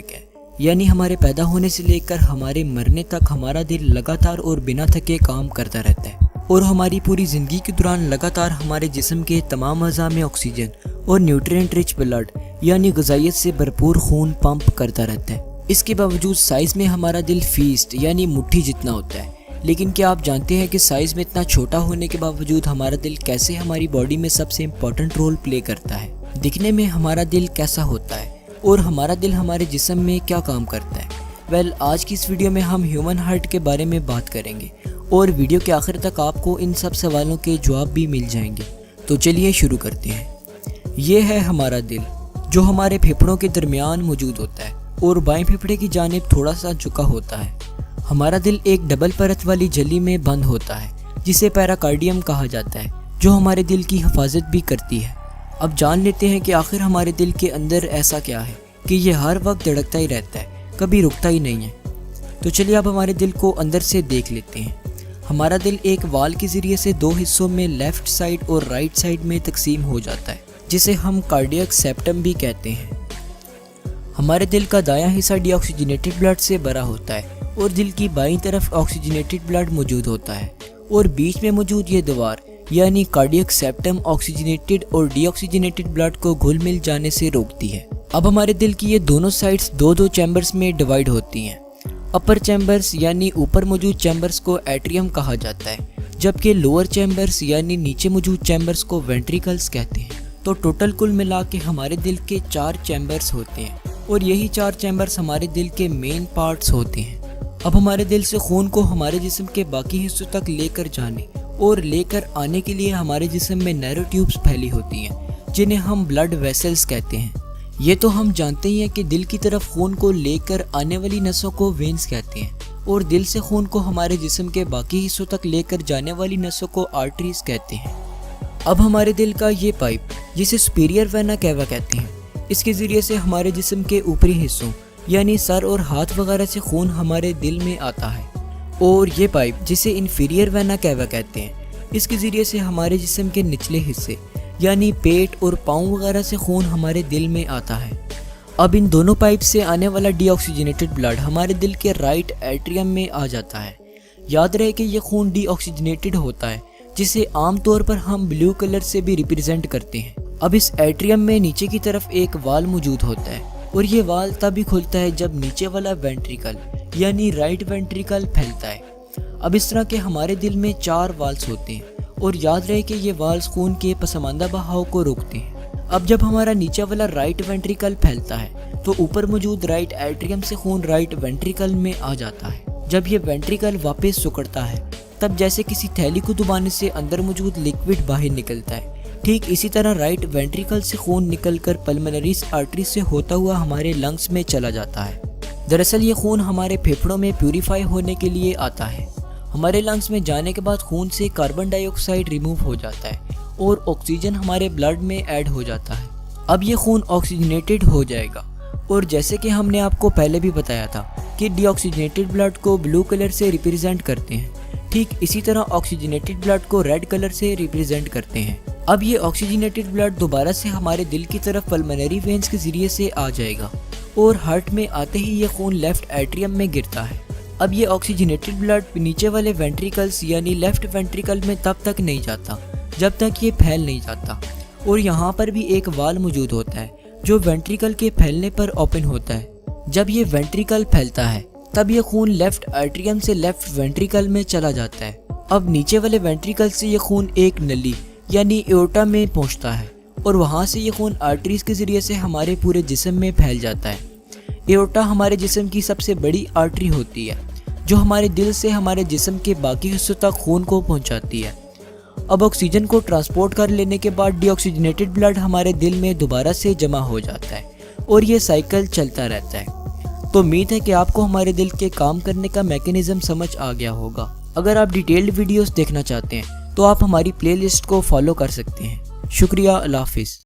है, यानी हमारे पैदा होने से लेकर हमारे मरने तक हमारा दिल लगातार और बिना थके काम करता रहता है और हमारी पूरी ज़िंदगी के दौरान लगातार हमारे जिस्म के तमाम अज़ा में ऑक्सीजन और न्यूट्रिएंट रिच ब्लड यानी ग़िज़ाइयत से भरपूर खून पंप करता रहता है। इसके बावजूद साइज़ में हमारा दिल फीस्ट यानी मुट्ठी जितना होता है, लेकिन क्या आप जानते हैं कि साइज़ में इतना छोटा होने के बावजूद हमारा दिल कैसे हमारी बॉडी में सबसे इम्पोर्टेंट रोल प्ले करता है? दिखने में हमारा दिल कैसा होता है और हमारा दिल हमारे जिस्म में क्या काम करता है? आज की इस वीडियो में हम ह्यूमन हार्ट के बारे में बात करेंगे और वीडियो के आखिर तक आपको इन सब सवालों के जवाब भी मिल जाएंगे। तो चलिए शुरू करते हैं। ये है हमारा दिल, जो हमारे फेफड़ों के दरमियान मौजूद होता है और बाएं फेफड़े की जानिब थोड़ा सा झुका होता है। हमारा दिल एक डबल परत वाली झिल्ली में बंद होता है जिसे पेरिकार्डियम कहा जाता है, जो हमारे दिल की हिफाजत भी करती है। अब जान लेते हैं कि आखिर हमारे दिल के अंदर ऐसा क्या है कि ये हर वक्त धड़कता ही रहता है, कभी रुकता ही नहीं है। तो चलिए अब हमारे दिल को अंदर से देख लेते हैं। हमारा दिल एक वाल के ज़रिए से दो हिस्सों में लेफ़्ट साइड और राइट साइड में तकसीम हो जाता है, जिसे हम कार्डियक सेप्टम भी कहते हैं। हमारे दिल का दायां हिस्सा डीऑक्सीजनेटेड ब्लड से भरा होता है और दिल की बाईं तरफ ऑक्सीजनेटेड ब्लड मौजूद होता है और बीच में मौजूद ये दीवार यानी कार्डियक सेप्टम ऑक्सीजनेटेड और डीऑक्सीजनेटेड ब्लड को घुल मिल जाने से रोकती है। अब हमारे दिल की ये दोनों साइड्स दो चैम्बर्स में डिवाइड होती हैं। अपर चैम्बर्स यानी ऊपर मौजूद चैम्बर्स को एट्रियम कहा जाता है, जबकि लोअर चैम्बर्स यानी नीचे मौजूद चैम्बर्स को वेंट्रिकल्स कहते हैं। तो टोटल कुल मिला के हमारे दिल के 4 चैम्बर्स होते हैं और यही 4 चैम्बर्स हमारे दिल के मेन पार्ट्स होते हैं। अब हमारे दिल से खून को हमारे जिस्म के बाकी हिस्सों तक लेकर जाने और लेकर आने के लिए हमारे जिस्म में नैरो ट्यूब्स फैली होती हैं, जिन्हें हम ब्लड वेसल्स कहते हैं। ये तो हम जानते ही हैं कि दिल की तरफ खून को लेकर आने वाली नसों को वेन्स कहते हैं और दिल से खून को हमारे जिस्म के बाकी हिस्सों तक लेकर जाने वाली नसों को आर्टरीज कहते हैं। अब हमारे दिल का ये पाइप, जिसे सुपीरियर वेना कैवा कहते हैं, इसके ज़रिए से हमारे जिस्म के ऊपरी हिस्सों यानी सर और हाथ वगैरह से खून हमारे दिल में आता है और ये पाइप, जिसे इन्फीरियर वेना कैवा कहते हैं, इसके ज़रिए से हमारे जिस्म के निचले हिस्से यानी पेट और पाँव वगैरह से खून हमारे दिल में आता है। अब इन दोनों पाइप से आने वाला डीऑक्सीजनेटेड ब्लड हमारे दिल के राइट एट्रियम में आ जाता है। याद रहे कि ये खून डीऑक्सीजनेटेड होता है, जिसे आमतौर पर हम ब्लू कलर से भी रिप्रेजेंट करते हैं। अब इस एट्रियम में नीचे की तरफ एक वाल मौजूद होता है और ये वाल तभी खुलता है जब नीचे वाला वेंट्रिकल यानी राइट वेंट्रिकल फैलता है। अब इस तरह के हमारे दिल में 4 वाल्स होते हैं और याद रहे कि ये वाल्स खून के पसमानदा बहाव को रोकते हैं। अब जब हमारा नीचे वाला राइट वेंट्रिकल फैलता है तो ऊपर मौजूद राइट एट्रियम से खून राइट वेंट्रिकल में आ जाता है। जब ये वेंट्रिकल वापस सिकुड़ता है तब जैसे किसी थैली को दबाने से अंदर मौजूद लिक्विड बाहर निकलता है, ठीक इसी तरह राइट वेंट्रिकल से खून निकलकर पल्मोनरी आर्टरी से होता हुआ हमारे लंग्स में चला जाता है। दरअसल ये खून हमारे फेफड़ों में प्यूरिफाई होने के लिए आता है। हमारे लंग्स में जाने के बाद खून से कार्बन डाइऑक्साइड रिमूव हो जाता है और ऑक्सीजन हमारे ब्लड में ऐड हो जाता है। अब ये खून ऑक्सीजनेटेड हो जाएगा और जैसे कि हमने आपको पहले भी बताया था कि डीऑक्सीजनेटेड ब्लड को ब्लू कलर से रिप्रेजेंट करते हैं, ठीक इसी तरह ऑक्सीजनेटेड ब्लड को रेड कलर से रिप्रेजेंट करते हैं। अब ये ऑक्सीजनेटेड ब्लड दोबारा से हमारे दिल की तरफ पल्मोनरी वेन्स के ज़रिए से आ जाएगा और हार्ट में आते ही ये खून लेफ्ट एट्रियम में गिरता है। अब ये ऑक्सीजनेटेड ब्लड नीचे वाले वेंट्रिकल्स यानी लेफ्ट वेंट्रिकल में तब तक नहीं जाता जब तक ये फैल नहीं जाता और यहाँ पर भी एक वाल मौजूद होता है जो वेंट्रिकल के फैलने पर ओपन होता है। जब ये वेंट्रिकल फैलता है तब ये खून लेफ्ट एट्रियम से लेफ्ट वेंट्रिकल में चला जाता है। अब नीचे वाले वेंट्रिकल से ये खून एक नली यानी एओर्टा में पहुँचता है और वहाँ से ये खून आर्टरीज के ज़रिए से हमारे पूरे जिस्म में फैल जाता है। एओर्टा हमारे जिस्म की सबसे बड़ी आर्टरी होती है जो हमारे दिल से हमारे जिस्म के बाकी हिस्सों तक खून को पहुंचाती है। अब ऑक्सीजन को ट्रांसपोर्ट कर लेने के बाद डीऑक्सीजनेटेड ब्लड हमारे दिल में दोबारा से जमा हो जाता है और ये साइकिल चलता रहता है। तो उम्मीद है कि आपको हमारे दिल के काम करने का मैकेनिज्म समझ आ गया होगा। अगर आप डिटेल्ड वीडियोस देखना चाहते हैं तो आप हमारी प्लेलिस्ट को फॉलो कर सकते हैं। शुक्रिया, अल्लाह हाफिज़।